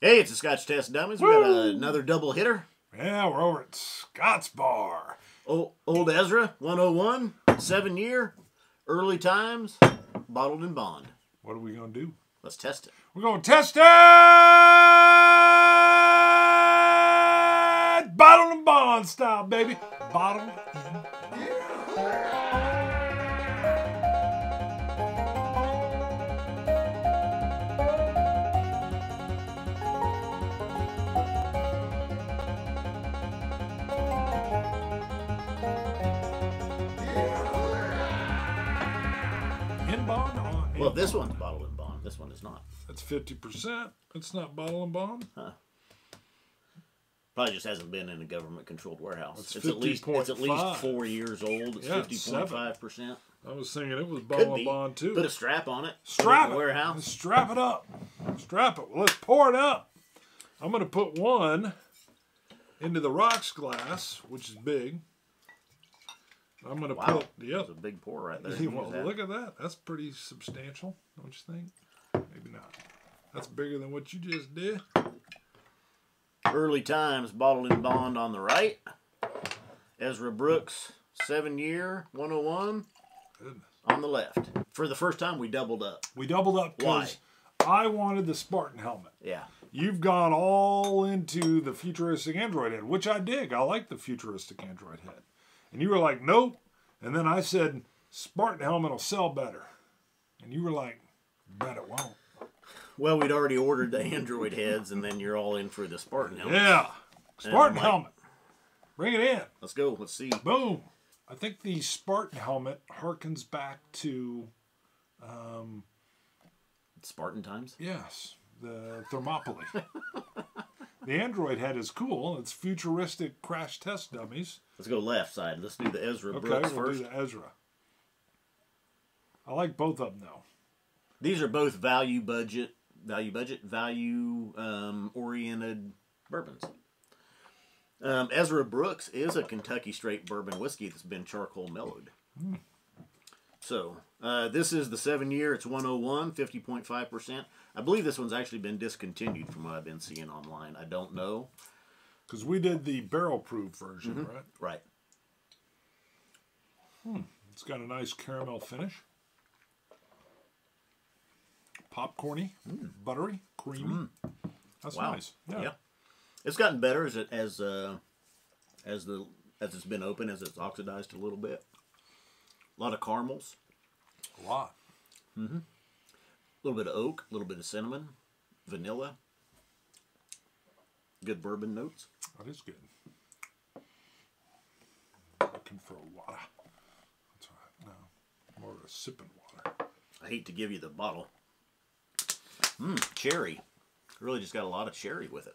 Hey, it's the Scotch Test Dummies. We got another double hitter. Yeah, we're over at Scott's Bar. Old Ezra, 101, 7-year, early times, bottled in bond. What are we going to do? Let's test it. We're going to test it! Bottled in bond style, baby. Bottled in bond. In bond or on? Well, this one's bottled in bond. This one is not. That's 50%. It's not bottled in bond. Huh. Probably just hasn't been in a government-controlled warehouse. It's at least 4 years old. It's 50.5%. I was thinking it was bottled in bond too. Put a strap on it. Strap it. Warehouse. Strap it up. Strap it. Well, let's pour it up. I'm going to put one into the rocks glass, which is big. I'm going to put, That's a big pour right there. Well, look at that. That's pretty substantial, don't you think? Maybe not. That's bigger than what you just did. Early times, bottled in bond on the right. Ezra Brooks, 7-year, 101 on the left. For the first time, we doubled up. We doubled up because I wanted the Spartan helmet. Yeah. You've gone all into the futuristic Android head, which I dig. I like the futuristic Android head. And you were like, nope. And then I said, Spartan helmet will sell better. And you were like, bet it won't. Well, we'd already ordered the Android heads, and then you're all in for the Spartan helmet. Yeah. Spartan helmet. Bring it in. Let's go. Let's see. Boom. I think the Spartan helmet harkens back to... Spartan times? Yes. The Thermopylae. The Android head is cool. It's futuristic crash test dummies. Let's go left side. Let's do the Ezra Brooks we'll first. Do the Ezra. I like both of them though. These are both value oriented bourbons. Ezra Brooks is a Kentucky straight bourbon whiskey that's been charcoal mellowed. So this is the 7-year. It's 101, 50.5%. I believe this one's actually been discontinued from what I've been seeing online. I don't know. Because we did the barrel-proof version, right? Right. It's got a nice caramel finish. Popcorny, buttery, creamy. That's nice. Yeah. It's gotten better as it's been open, as it's oxidized a little bit. A lot of caramels. A lot. A little bit of oak, a little bit of cinnamon, vanilla. Good bourbon notes. That is good. Looking for a water. That's all right. No, more of a sipping water. I hate to give you the bottle. Cherry. Really just got a lot of cherry with it.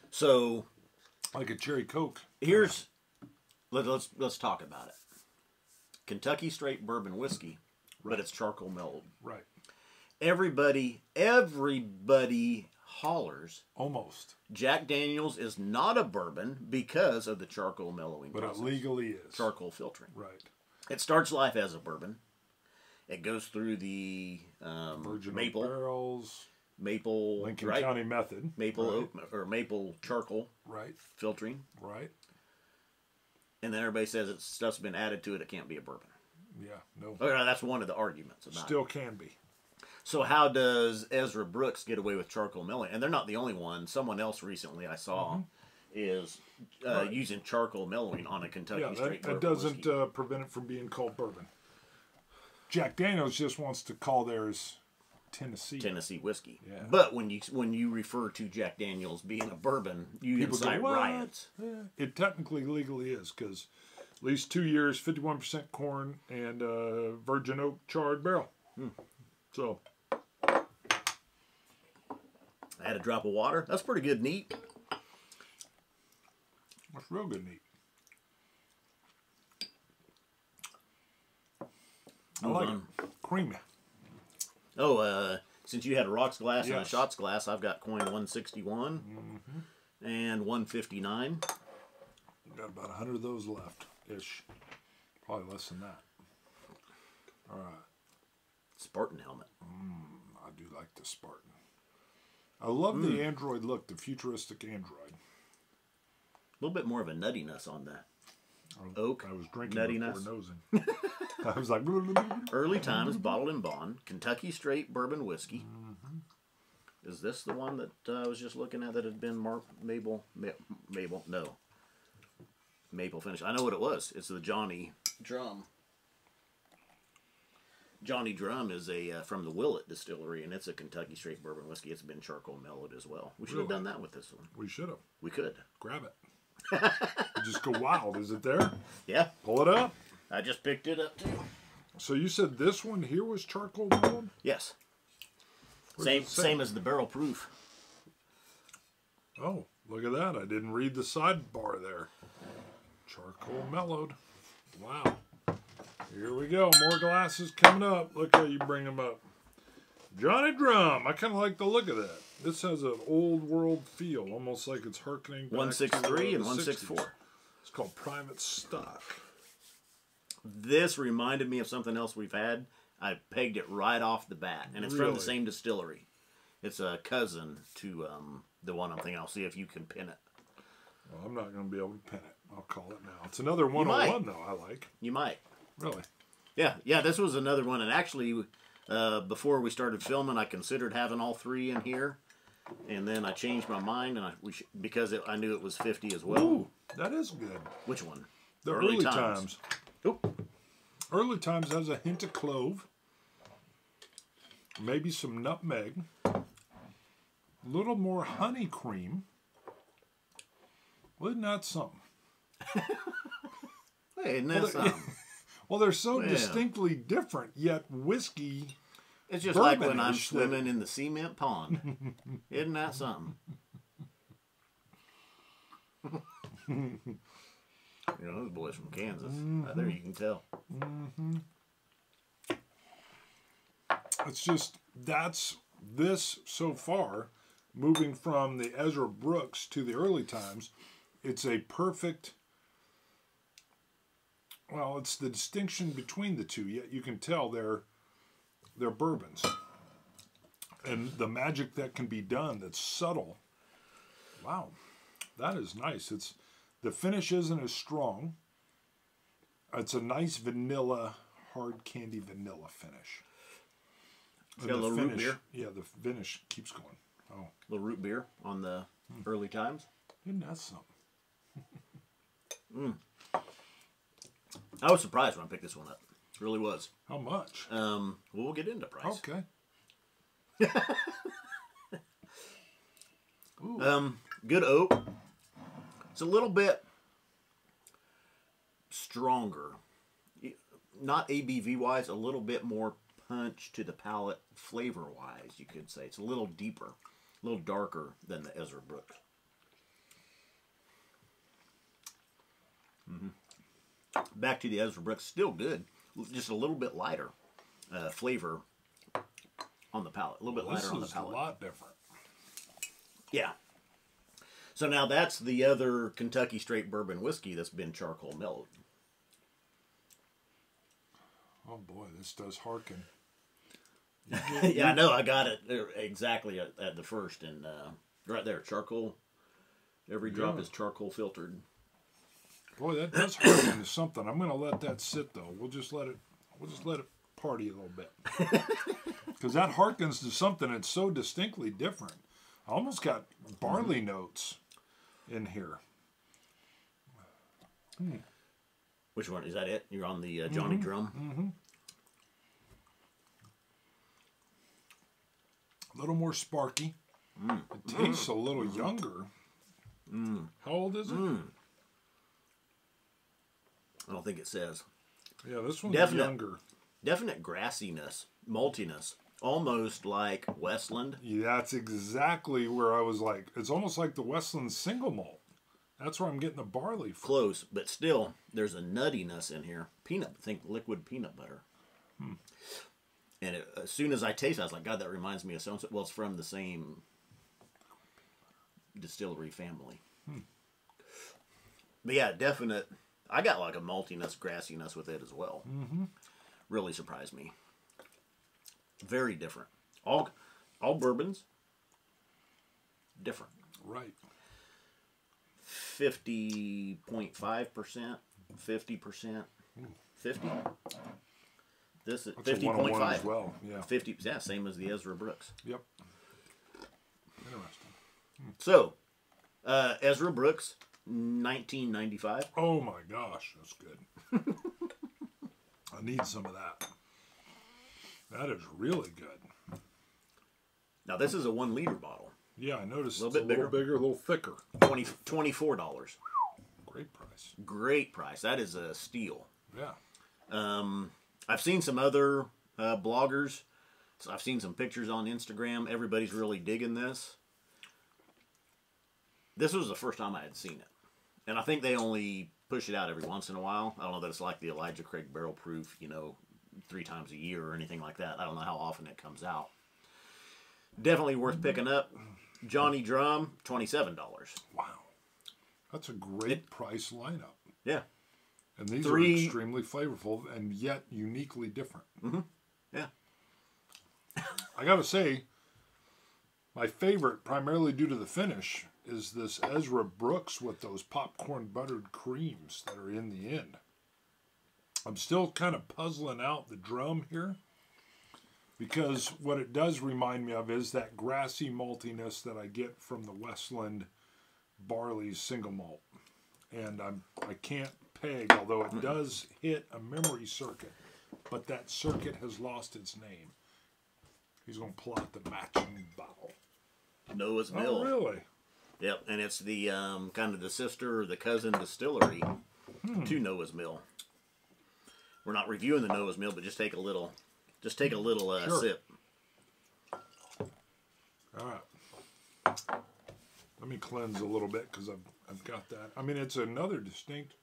So, like a cherry Coke. Here's let's talk about it. Kentucky straight bourbon whiskey, but it's charcoal mellowed. Right. Everybody hollers. Almost. Jack Daniel's is not a bourbon because of the charcoal mellowing process. But it legally is. Charcoal filtering. Right. It starts life as a bourbon. It goes through the Virgin maple barrels, Lincoln County method, maple oak or maple charcoal, filtering, and then everybody says it's stuff's been added to it. It can't be a bourbon. Yeah, no. That's one of the arguments about Still can be. So how does Ezra Brooks get away with charcoal mellowing? And they're not the only one. Someone else recently I saw is using charcoal mellowing on a Kentucky straight bourbon. That doesn't prevent it from being called bourbon. Jack Daniel's just wants to call theirs Tennessee whiskey. Yeah. But when you refer to Jack Daniel's being a bourbon, you incite riots. Yeah. It technically legally is because at least 2 years, 51% corn, and virgin oak charred barrel. So I had a drop of water. That's pretty good neat. That's real good neat. I like it. Creamy. Oh, since you had a rocks glass and a shots glass, I've got coin 161 and 159. Got about 100 of those left-ish. Probably less than that. All right. Spartan helmet. I do like the Spartan. I love the Android look, the futuristic Android. A little bit more of a nuttiness on the oak. I was drinking nuttiness. before nosing. I was like... Early Times Bottled in Bond. Kentucky Straight Bourbon Whiskey. Is this the one that I was just looking at that had been maple finish? I know what it was. It's the Johnny Drum. Johnny Drum is from the Willett Distillery, and it's a Kentucky Straight Bourbon Whiskey. It's been charcoal mellowed as well. We should have done that with this one. We should have. We could. Grab it. Just go wild. Is it there? Yeah. Pull it up. I just picked it up, too. So you said this one here was charcoal mellowed? Yes. Same as the barrel proof. Oh, look at that. I didn't read the sidebar there. Charcoal mellowed. Wow. Here we go. More glasses coming up. Look how you bring them up. Johnny Drum. I kind of like the look of that. This has an old world feel, almost like it's harkening back 163 to and the 164. 60s. It's called Private Stock. This reminded me of something else we've had. I pegged it right off the bat, and it's from the same distillery. It's a cousin to the one I'm thinking. I'll see if you can pin it. Well, I'm not going to be able to pin it. I'll call it now. It's another 101, though, I like. You might. Really? Yeah, this was another one. And actually, before we started filming, I considered having all three in here. And then I changed my mind and because I knew it was 50 as well. Ooh, that is good. Which one? The Early Times. Oop. Early Times has a hint of clove. Maybe some nutmeg. A little more honey cream. Well, isn't that something? Hey, isn't that something? Well, they're so distinctly different, yet whiskey... It's just like when I'm swimming in the cement pond. Isn't that something? You know, those boys from Kansas. Right there you can tell. It's just, that's this so far, moving from the Ezra Brooks to the Early Times, it's a perfect, well, it's the distinction between the two, yet you can tell they're bourbons. And the magic that can be done that's subtle. Wow, that is nice. It's the finish isn't as strong. It's a nice vanilla, hard candy vanilla finish. It's got a little root beer. Yeah, the finish keeps going. Oh, a little root beer on the Early Times. Isn't that something? I was surprised when I picked this one up. Really was. How much? We'll get into price. Okay. Good oak. It's a little bit stronger. Not ABV wise, a little bit more punch to the palate flavor wise, you could say. It's a little deeper, a little darker than the Ezra Brooks. Back to the Ezra Brooks, still good. Just a little bit lighter flavor on the palate. A little bit lighter on the palate. This is a lot different. Yeah. So now that's the other Kentucky Straight Bourbon Whiskey that's been charcoal mellowed. Oh boy, this does harken. Yeah, I know. I got it exactly at the first, and right there, charcoal. Every drop is charcoal filtered. Boy, that does harken to something. I'm going to let that sit though. We'll just let it party a little bit, because that harkens to something that's so distinctly different. I almost got barley notes in here. Which one is that? It? You're on the Johnny Drum. A little more sparky. It tastes a little younger. How old is it? I don't think it says. Yeah, this one's younger. Definite grassiness, maltiness, almost like Westland. Yeah, that's exactly where I was like. It's almost like the Westland single malt. That's where I'm getting the barley from. Close, but still, there's a nuttiness in here. Think liquid peanut butter. And as soon as I taste it, I was like, God, that reminds me of so-and-so. Well, it's from the same distillery family. But yeah, definite. I got like a maltiness, grassiness with it as well. Really surprised me. Very different. All bourbons different. Right. 50.5%, 50%, 50. This is 50.5 as well. Yeah. 50. Yeah, same as the Ezra Brooks. Yep. Interesting. So, Ezra Brooks, 1995. Oh my gosh, that's good. I need some of that. That is really good. Now this is a 1 liter bottle. Yeah, I noticed A it's little bit a little bigger, a little thicker. $24. Great price. Great price. That is a steal. Yeah. I've seen some other bloggers. So I've seen some pictures on Instagram. Everybody's really digging this. This was the first time I had seen it. And I think they only push it out every once in a while. I don't know that it's like the Elijah Craig Barrel Proof, 3 times a year or anything like that. I don't know how often it comes out. Definitely worth picking up. Johnny Drum, $27. Wow. That's a great price lineup. Yeah. And these are extremely flavorful and yet uniquely different. Mm-hmm. Yeah. I got to say, my favorite, primarily due to the finish, is this Ezra Brooks with those popcorn buttered creams that are in the end. I'm still kind of puzzling out the drum here, because what it does remind me of is that grassy maltiness that I get from the Westland Barley's single malt. And I can't peg, although it does hit a memory circuit, but that circuit has lost its name. He's going to pull out the matching bottle. Noah's Mill. Oh, really? Yep, and it's the kind of the sister or the cousin distillery to Noah's Mill. We're not reviewing the Noah's Mill, but just take a little Sure. sip. All right. Let me cleanse a little bit because I've got that. I mean, it's another distinct.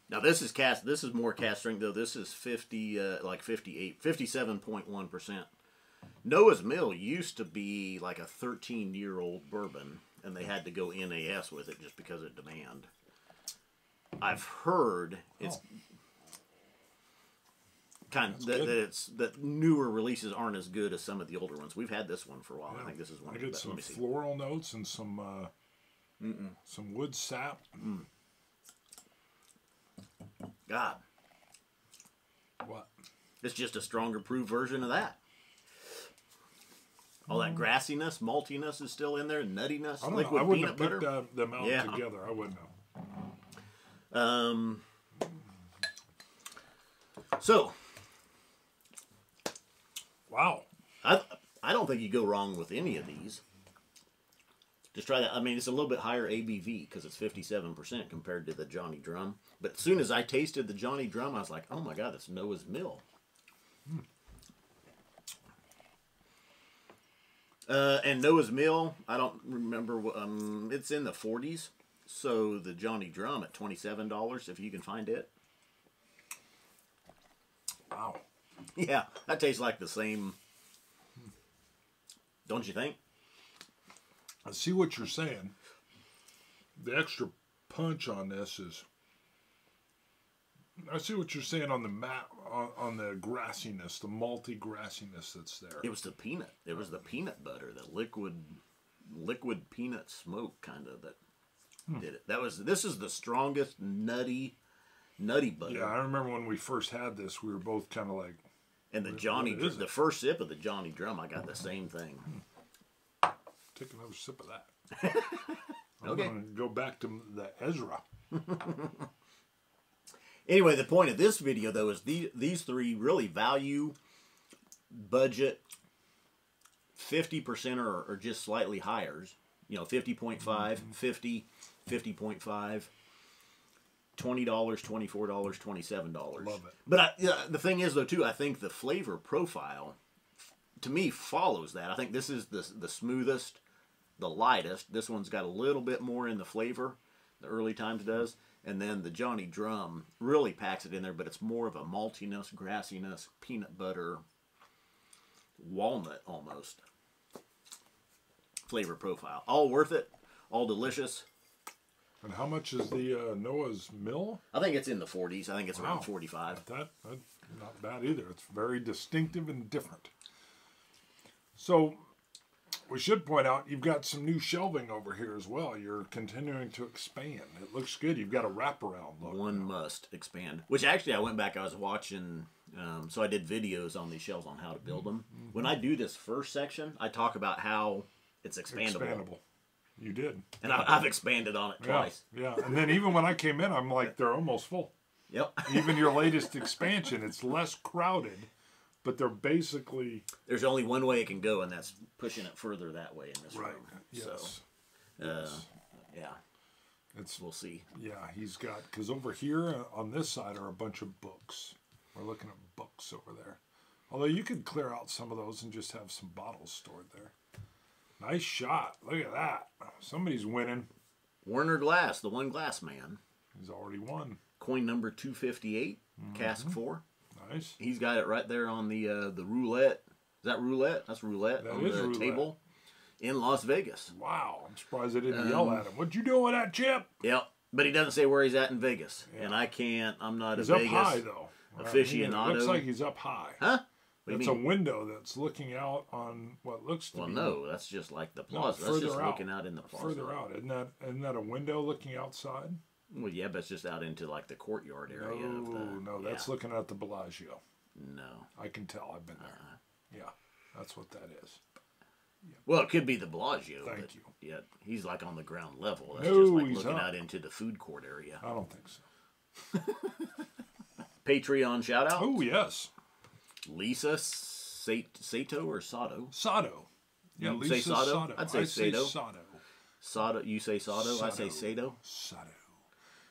Now this is more cast strength though. This is 57.1%. Noah's Mill used to be like a 13-year-old bourbon, and they had to go NAS with it just because of demand. I've heard it's that newer releases aren't as good as some of the older ones. We've had this one for a while. Yeah. I think this is one. I get some floral notes and some wood sap. God, what? It's just a stronger proof version of that. All that grassiness, maltiness is still in there, nuttiness, liquid I wouldn't peanut have butter. picked them out together. I wouldn't have. So, wow. I don't think you go wrong with any of these. Just try that. I mean, it's a little bit higher ABV because it's 57% compared to the Johnny Drum. But as soon as I tasted the Johnny Drum, I was like, oh my God, that's Noah's Mill. And Noah's Mill, I don't remember, it's in the 40s. So the Johnny Drum at $27, if you can find it. Wow. Yeah, that tastes like the same. Don't you think? I see what you're saying. The extra punch on this is. I see what you're saying on the on the grassiness, the malty grassiness that's there. It was the peanut. It was the peanut butter, the liquid peanut smoke kind of that did it. This is the strongest nutty butter. Yeah, I remember when we first had this, we were both kind of like. And the first sip of the Johnny Drum, I got the same thing. Take another sip of that. I'm going to go back to the Ezra. Anyway, the point of this video, though, is these three really value, budget, 50% or just slightly higher. 50.5, 50, 50.5, $20, $24, $27. Love it. But the thing is, though, too, I think the flavor profile, to me, follows that. I think this is the smoothest, the lightest. This one's got a little bit more in the flavor. The Early Times does. And then the Johnny Drum really packs it in there, but it's more of a maltiness, grassiness, peanut butter, walnut almost flavor profile. All worth it. All delicious. And how much is the Noah's Mill? I think it's in the 40s. I think it's around 45. That's not bad either. It's very distinctive and different. So, we should point out you've got some new shelving over here as well. You're continuing to expand. It looks good. You've got a wraparound look. One must expand. Which actually, I went back. I was watching. So I did videos on these shelves on how to build them. When I do this first section, I talk about how it's expandable. You did. And I've expanded on it twice. Yeah. And then even when I came in, I'm like, they're almost full. Yep. Even your latest expansion, it's less crowded, but they're basically... There's only one way it can go, and that's pushing it further that way in this room. Yes. So, yeah. It's, we'll see. Yeah, he's got... Because over here on this side are a bunch of books. We're looking at books over there. Although you could clear out some of those and just have some bottles stored there. Nice shot. Look at that. Somebody's winning. Werner Glass, the one glass man. He's already won. Coin number 258, cask 4. Nice. He's got it right there on the roulette. Is that roulette? That's roulette that on is the roulette. Table in Las Vegas. Wow. I'm surprised they didn't yell at him. What you doing with that chip? Yep. But he doesn't say where he's at in Vegas. Yeah. And I can't. I'm not he's a up Vegas high, though. aficionado. It looks like he's up high. Huh? That's a window that's looking out on what looks to be... Well, no, that's just like the plaza. No, that's just out. looking out in the plaza. Further out. Isn't that a window looking outside? Well, yeah, but it's just out into like the courtyard area. No, that's looking at the Bellagio. No. I can tell. I've been there. Yeah, that's what that is. Yeah. Well, it could be the Bellagio. Thank you. Yeah, he's like on the ground level. That's just like looking out into the food court area. I don't think so. Patreon shout out. Oh, yes. Lisa Sato or Sato? Sato. Yeah, you Lisa say Sato? Sato. I'd say Sato. Sato. Sato. You say Sato? I say Sato. Sato.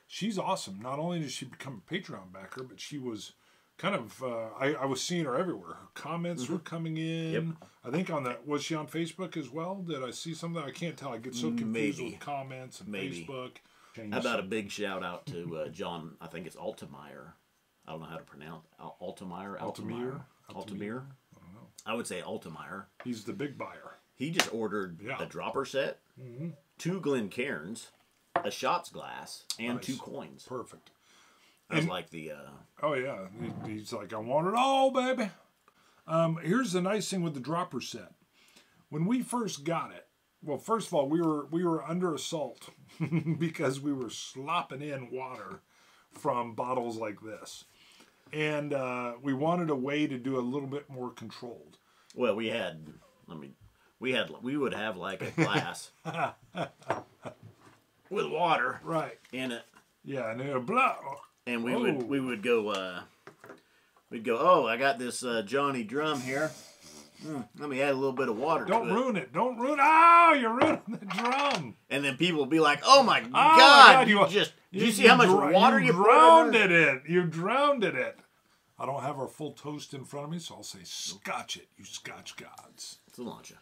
She's awesome. Not only did she become a Patreon backer, but she was kind of, I was seeing her everywhere. Her comments were coming in. Yep. I think on that, was she on Facebook as well? Did I see something? I can't tell. I get so confused with comments and Facebook. How about a big shout out to John, I think it's Altemeyer. I don't know how to pronounce Altemeyer. I don't know. I would say Altemeyer. He's the big buyer. He just ordered a dropper set, 2 Glencairns, a shots glass, and 2 coins. Perfect. That's like the... Oh, yeah. He's like, I want it all, baby. Here's the nice thing with the dropper set. When we first got it, well, first of all, we were under assault because we were slopping in water from bottles like this. And we wanted a way to do a little bit more controlled. Well, we would have like a glass with water in it. Yeah, and it would blah. And we would go, we'd go, oh, I got this Johnny Drum here. Let me add a little bit of water to it. Don't ruin it. Don't ruin it. Oh, you're ruining the drum. And then people will be like, oh my God, did you see how much water you drowned it? You drowned it. I don't have our full toast in front of me, so I'll say Scotch It, you Scotch gods. Cilantro.